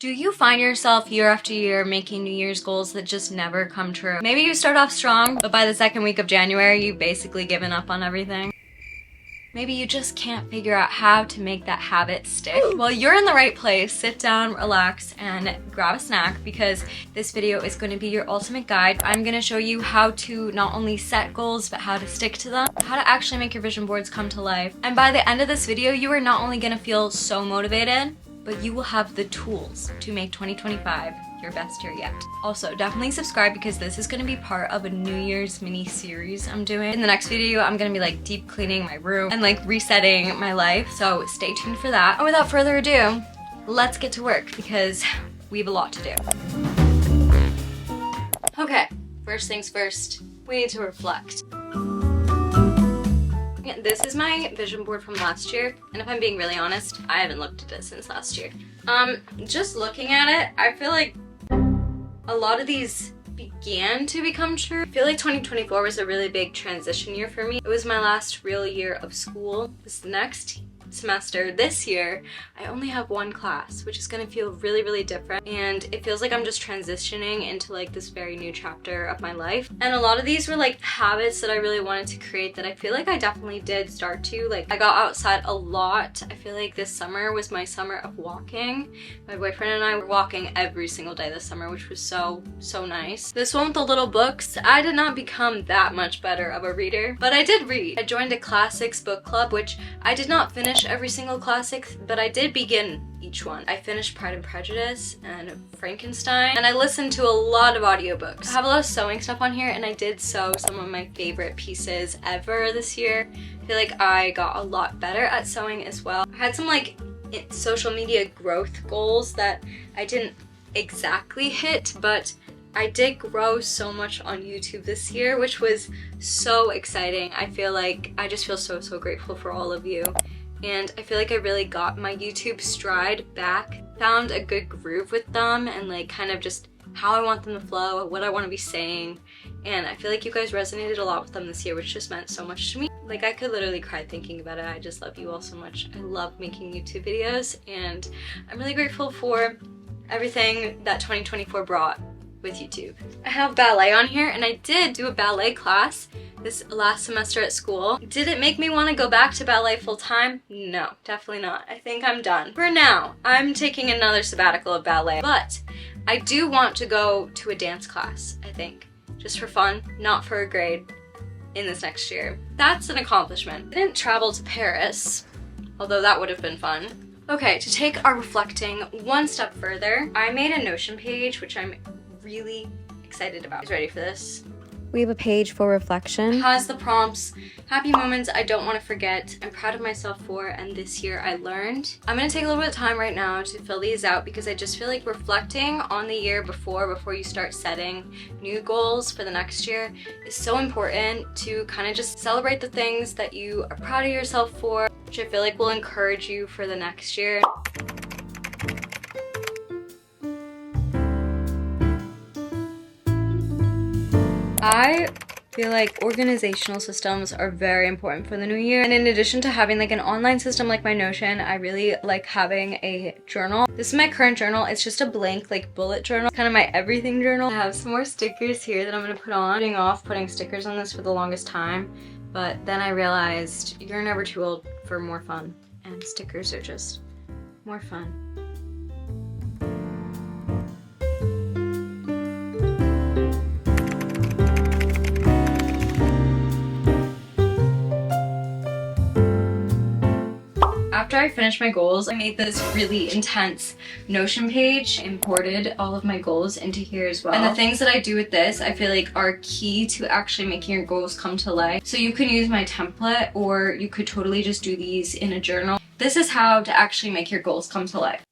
Do you find yourself year after year making New Year's goals that just never come true? Maybe you start off strong, but by the second week of January, you've basically given up on everything. Maybe you just can't figure out how to make that habit stick. Well, you're in the right place. Sit down, relax, and grab a snack because this video is going to be your ultimate guide. I'm going to show you how to not only set goals, but how to stick to them, how to actually make your vision boards come to life. And by the end of this video, you are not only going to feel so motivated, but you will have the tools to make 2025 your best year yet. Also, definitely subscribe because this is gonna be part of a New Year's mini series I'm doing. In the next video, I'm gonna be like deep cleaning my room and like resetting my life. So stay tuned for that. And without further ado, let's get to work because we have a lot to do. Okay, first things first, we need to reflect. This is my vision board from last year, and if I'm being really honest, I haven't looked at it since last year. Just looking at it, I feel like a lot of these began to become true. I feel like 2024 was a really big transition year for me. It was my last real year of school. This next semester, this year, I only have one class, which is gonna feel really, really different. And it feels like I'm just transitioning into like this very new chapter of my life. And a lot of these were like habits that I really wanted to create that I feel like I definitely did start to. Like I got outside a lot. I feel like this summer was my summer of walking. My boyfriend and I were walking every single day this summer, which was so nice. This one with the little books, I did not become that much better of a reader, but I did read. I joined a classics book club, which I did not finish every single classic, but I did begin each one. I finished Pride and Prejudice and Frankenstein, and I listened to a lot of audiobooks. I have a lot of sewing stuff on here, and I did sew some of my favorite pieces ever this year. I feel like I got a lot better at sewing as well. I had some like social media growth goals that I didn't exactly hit, but I did grow so much on YouTube this year, which was so exciting. I feel like I just feel so grateful for all of you. And I feel like I really got my YouTube stride back, found a good groove with them and like kind of just how I want them to flow, what I want to be saying. And I feel like you guys resonated a lot with them this year, which just meant so much to me. Like I could literally cry thinking about it. I just love you all so much. I love making YouTube videos and I'm really grateful for everything that 2024 brought with YouTube. I have ballet on here and I did do a ballet class this last semester at school. Did it make me want to go back to ballet full time? No, definitely not. I think I'm done. For now, I'm taking another sabbatical of ballet, but I do want to go to a dance class, I think. Just for fun, not for a grade in this next year. That's an accomplishment. I didn't travel to Paris, although that would have been fun. Okay, to take our reflecting one step further, I made a Notion page, which I'm really excited about. Ready for this? We have a page for reflection. It has the prompts, happy moments I don't want to forget, I'm proud of myself for, and this year I learned. I'm going to take a little bit of time right now to fill these out because I just feel like reflecting on the year before you start setting new goals for the next year is so important to kind of just celebrate the things that you are proud of yourself for, which I feel like will encourage you for the next year. I feel like organizational systems are very important for the new year. And in addition to having like an online system like my Notion, I really like having a journal. This is my current journal. It's just a blank like bullet journal, kind of my everything journal. I have some more stickers here that I'm gonna put on. Putting off putting stickers on this for the longest time, but then I realized you're never too old for more fun, and stickers are just more fun. After I finished my goals, I made this really intense Notion page, imported all of my goals into here as well. And the things that I do with this, I feel like are key to actually making your goals come to life. So you can use my template or you could totally just do these in a journal. This is how to actually make your goals come to life.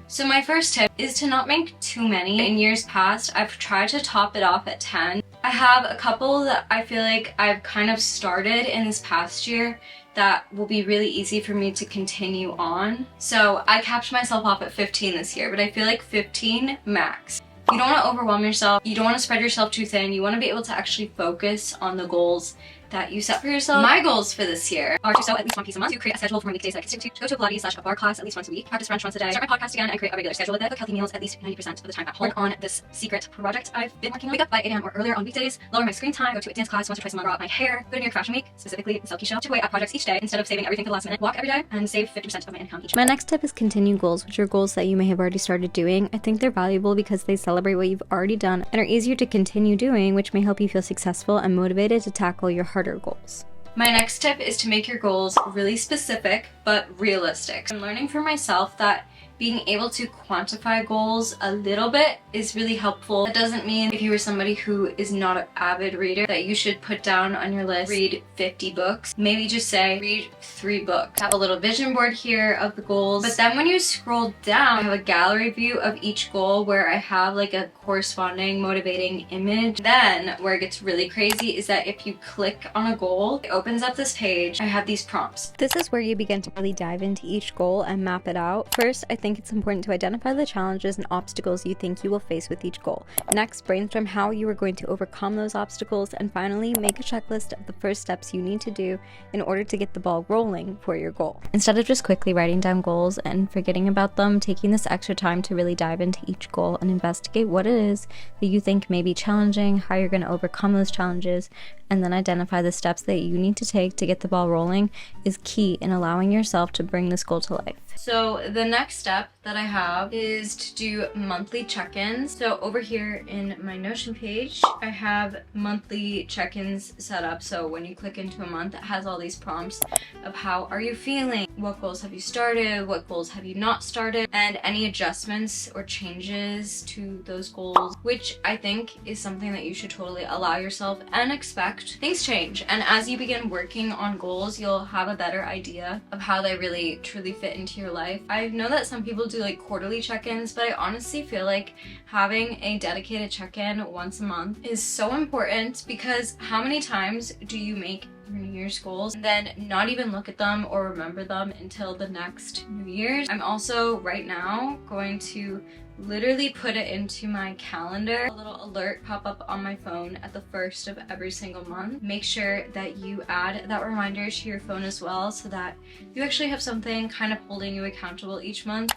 So my first tip is to not make too many. In years past, I've tried to top it off at 10. I have a couple that I feel like I've kind of started in this past year that will be really easy for me to continue on. So I capped myself off at 15 this year, but I feel like 15 max. You don't want to overwhelm yourself. You don't want to spread yourself too thin. You want to be able to actually focus on the goals that you set for yourself. My goals for this year are to sew at least one piece a month, to create a schedule for my weekdays that I can stick to go to a Pilates / a bar class at least once a week, practice French once a day, start my podcast again, and create a regular schedule with it, cook healthy meals at least 90% of the time at home. Work on this secret project I've been working on. Wake up by 8 a.m. or earlier on weekdays, lower my screen time, go to a dance class once or twice a month, draw out my hair, go to New York Fashion Week, specifically the Silky Show, chip away at projects each day instead of saving everything for the last minute, walk every day, and save 50% of my income each My month. next tip is continue goals, which are goals that you may have already started doing. I think they're valuable because they celebrate what you've already done and are easier to continue doing, which may help you feel successful and motivated to tackle your harder goals. My next tip is to make your goals really specific but realistic. I'm learning for myself that being able to quantify goals a little bit is really helpful. It doesn't mean if you are somebody who is not an avid reader that you should put down on your list, read 50 books. Maybe just say, read 3 books. I have a little vision board here of the goals, but then when you scroll down, I have a gallery view of each goal where I have like a corresponding motivating image. Then where it gets really crazy is that if you click on a goal, it opens up this page. I have these prompts. This is where you begin to really dive into each goal and map it out. First, I think it's important to identify the challenges and obstacles you think you will face with each goal. Next, brainstorm how you are going to overcome those obstacles, and finally, make a checklist of the first steps you need to do in order to get the ball rolling for your goal. Instead of just quickly writing down goals and forgetting about them, taking this extra time to really dive into each goal and investigate what it is that you think may be challenging, how you're going to overcome those challenges, and then identify the steps that you need to take to get the ball rolling is key in allowing yourself to bring this goal to life. So the next step that I have is to do monthly check-ins. So over here in my Notion page, I have monthly check-ins set up. So when you click into a month, it has all these prompts of how are you feeling? What goals have you started? What goals have you not started? And any adjustments or changes to those goals, which I think is something that you should totally allow yourself and expect. Things change. And as you begin working on goals, you'll have a better idea of how they really truly fit into your life. I know that some people do like quarterly check-ins, but I honestly feel like having a dedicated check-in once a month is so important, because how many times do you make your New Year's goals and then not even look at them or remember them until the next New Year's? I'm also right now going to literally put it into my calendar. A little alert pop up on my phone at the first of every single month. Make sure that you add that reminder to your phone as well, so that you actually have something kind of holding you accountable each month.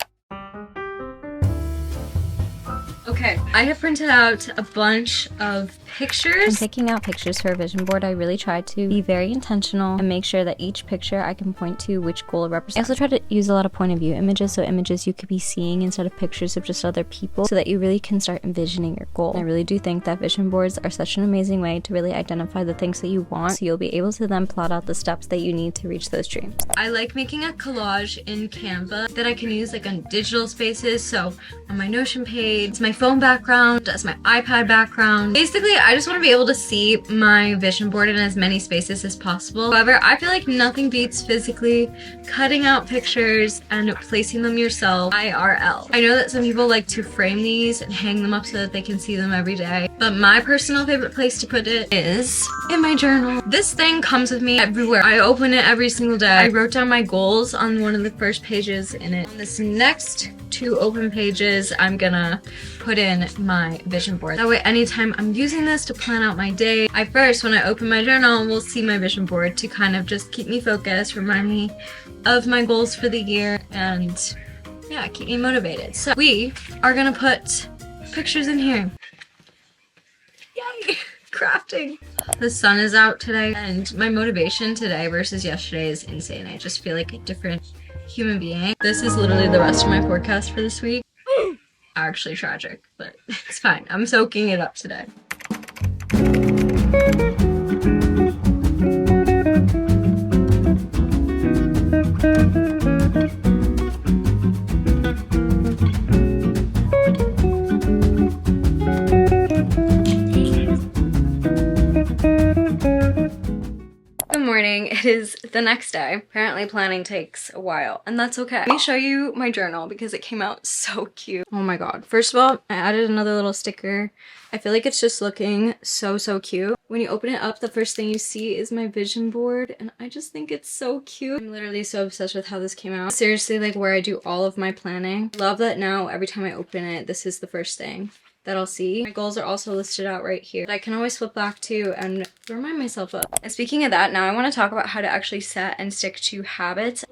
Okay, I have printed out a bunch of When pictures. picking out pictures for a vision board, I really try to be very intentional and make sure that each picture I can point to which goal it represents. I also try to use a lot of point of view images, so images you could be seeing instead of pictures of just other people, so that you really can start envisioning your goal. And I really do think that vision boards are such an amazing way to really identify the things that you want, so you'll be able to then plot out the steps that you need to reach those dreams. I like making a collage in Canva that I can use like on digital spaces. So on my Notion page, it's my phone background, it's my iPad background. Basically, I just want to be able to see my vision board in as many spaces as possible. However, I feel like nothing beats physically cutting out pictures and placing them yourself IRL. I know that some people like to frame these and hang them up so that they can see them every day, but my personal favorite place to put it is in my journal. This thing comes with me everywhere. I open it every single day. I wrote down my goals on one of the first pages in it. On this next 2 open pages, I'm gonna put in my vision board. That way, anytime I'm using this to plan out my day, when I open my journal, will see my vision board to kind of just keep me focused, remind me of my goals for the year, and yeah, keep me motivated. So we are gonna put pictures in here. Yay! Crafting. The sun is out today, and my motivation today versus yesterday is insane. I just feel like a different human being. This is literally the rest of my forecast for this week. Actually tragic, but it's fine. I'm soaking it up today. Good morning. It is the next day. Apparently planning takes a while, and that's okay. Let me show you my journal because it came out so cute. Oh my god. First of all, I added another little sticker. I feel like it's just looking so cute. When you open it up, the first thing you see is my vision board, and I just think it's so cute. I'm literally so obsessed with how this came out. Seriously, like where I do all of my planning. Love that now every time I open it, this is the first thing that I'll see. My goals are also listed out right here that I can always flip back to and remind myself of. And speaking of that, now I want to talk about how to actually set and stick to habits.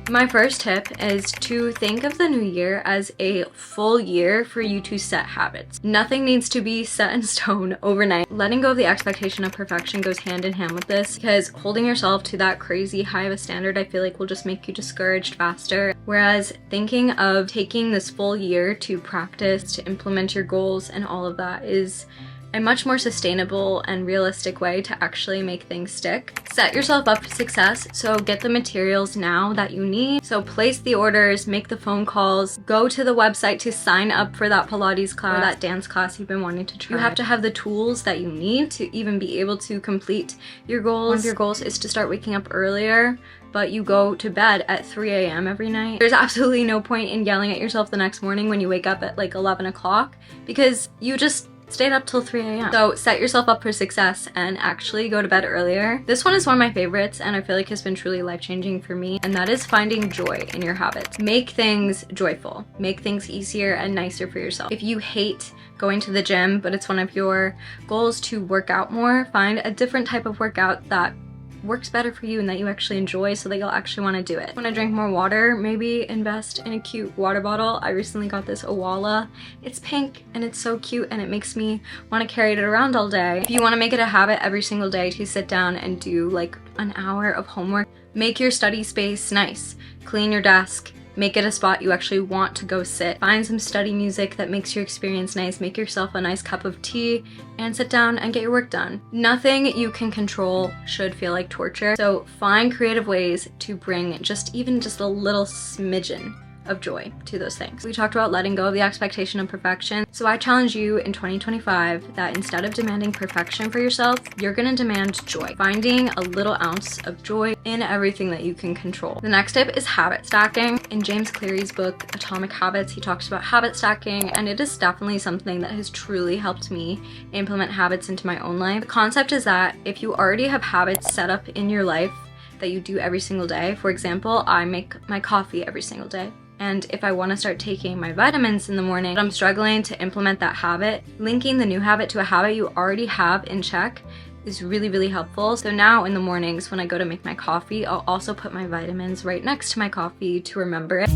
My first tip is to think of the new year as a full year for you to set habits. Nothing needs to be set in stone overnight. Letting go of the expectation of perfection goes hand in hand with this, because holding yourself to that crazy high of a standard I feel like will just make you discouraged faster. Whereas thinking of taking this full year to practice, to implement your goals and all of that is a much more sustainable and realistic way to actually make things stick. Set yourself up for success, so get the materials now that you need. So place the orders, make the phone calls, go to the website to sign up for that Pilates class or that dance class you've been wanting to try. You have to have the tools that you need to even be able to complete your goals. One of your goals is to start waking up earlier, but you go to bed at 3 a.m. every night. There's absolutely no point in yelling at yourself the next morning when you wake up at like 11 o'clock because you just stayed up till 3 a.m. So set yourself up for success and actually go to bed earlier. This one is one of my favorites and I feel like has been truly life-changing for me, and that is finding joy in your habits. Make things joyful. Make things easier and nicer for yourself. If you hate going to the gym, but it's one of your goals to work out more, find a different type of workout that works better for you and that you actually enjoy so that you'll actually want to do it. Want to drink more water? Maybe invest in a cute water bottle. I recently got this Owala. It's pink and it's so cute and it makes me want to carry it around all day. If you want to make it a habit every single day to sit down and do like an hour of homework, make your study space nice. Clean your desk. Make it a spot you actually want to go sit. Find some study music that makes your experience nice. Make yourself a nice cup of tea and sit down and get your work done. Nothing you can control should feel like torture. So find creative ways to bring even just a little smidgen of joy to those things. We talked about letting go of the expectation of perfection. So I challenge you in 2025 that instead of demanding perfection for yourself, you're gonna demand joy. Finding a little ounce of joy in everything that you can control. The next tip is habit stacking. In James Cleary's book, Atomic Habits, he talks about habit stacking, and it is definitely something that has truly helped me implement habits into my own life. The concept is that if you already have habits set up in your life that you do every single day, for example, I make my coffee every single day. And if I want to start taking my vitamins in the morning, but I'm struggling to implement that habit, linking the new habit to a habit you already have in check is really, really helpful. So now in the mornings when I go to make my coffee, I'll also put my vitamins right next to my coffee to remember it.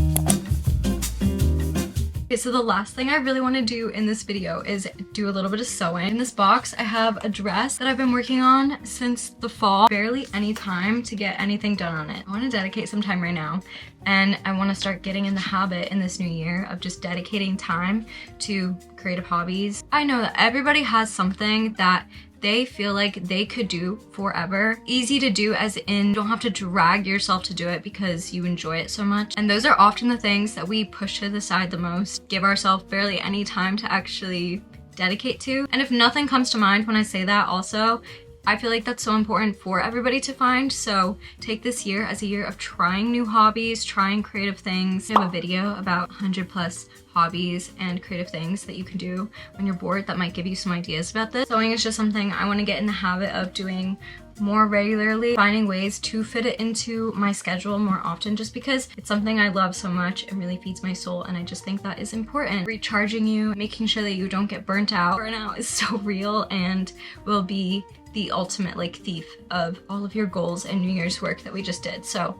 Okay, so the last thing I really want to do in this video is do a little bit of sewing. In this box, I have a dress that I've been working on since the fall. Barely any time to get anything done on it. I want to dedicate some time right now, and I want to start getting in the habit in this new year of just dedicating time to creative hobbies. I know that everybody has something that they feel like they could do forever. Easy to do as in you don't have to drag yourself to do it because you enjoy it so much. And those are often the things that we push to the side the most, give ourselves barely any time to actually dedicate to. And if nothing comes to mind when I say that also, I feel like that's so important for everybody to find. So take this year as a year of trying new hobbies, trying creative things. I have a video about 100+ hobbies and creative things that you can do when you're bored that might give you some ideas about this. Sewing is just something I want to get in the habit of doing more regularly, finding ways to fit it into my schedule more often just because it's something I love so much and really feeds my soul, and I just think that is important. Recharging you, making sure that you don't get burnt out. Burnout is so real and will be the ultimate thief of all of your goals and New Year's work that we just did. So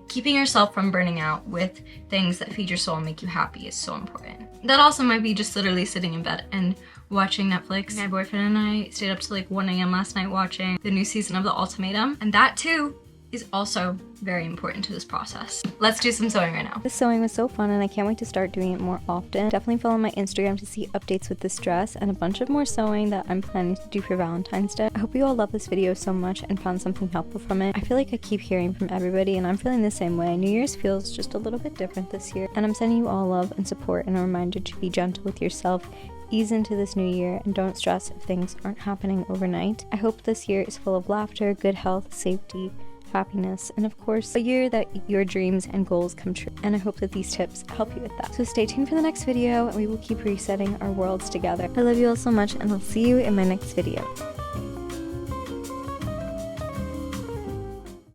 keeping yourself from burning out with things that feed your soul and make you happy is so important. That also might be just literally sitting in bed and watching Netflix. My boyfriend and I stayed up till 1 a.m. last night watching the new season of The Ultimatum, and that too is also very important to this process. Let's do some sewing right now. This sewing was so fun and I can't wait to start doing it more often. Definitely follow my Instagram to see updates with this dress and a bunch of more sewing that I'm planning to do for Valentine's Day. I hope you all love this video so much and found something helpful from it. I feel like I keep hearing from everybody and I'm feeling the same way. New Year's feels just a little bit different this year, and I'm sending you all love and support and a reminder to be gentle with yourself. Ease into this new year and don't stress if things aren't happening overnight. I hope this year is full of laughter, good health, safety, happiness, and of course a year that your dreams and goals come true. And I hope that these tips help you with that. So stay tuned for the next video and we will keep resetting our worlds together. I love you all so much and I'll see you in my next video.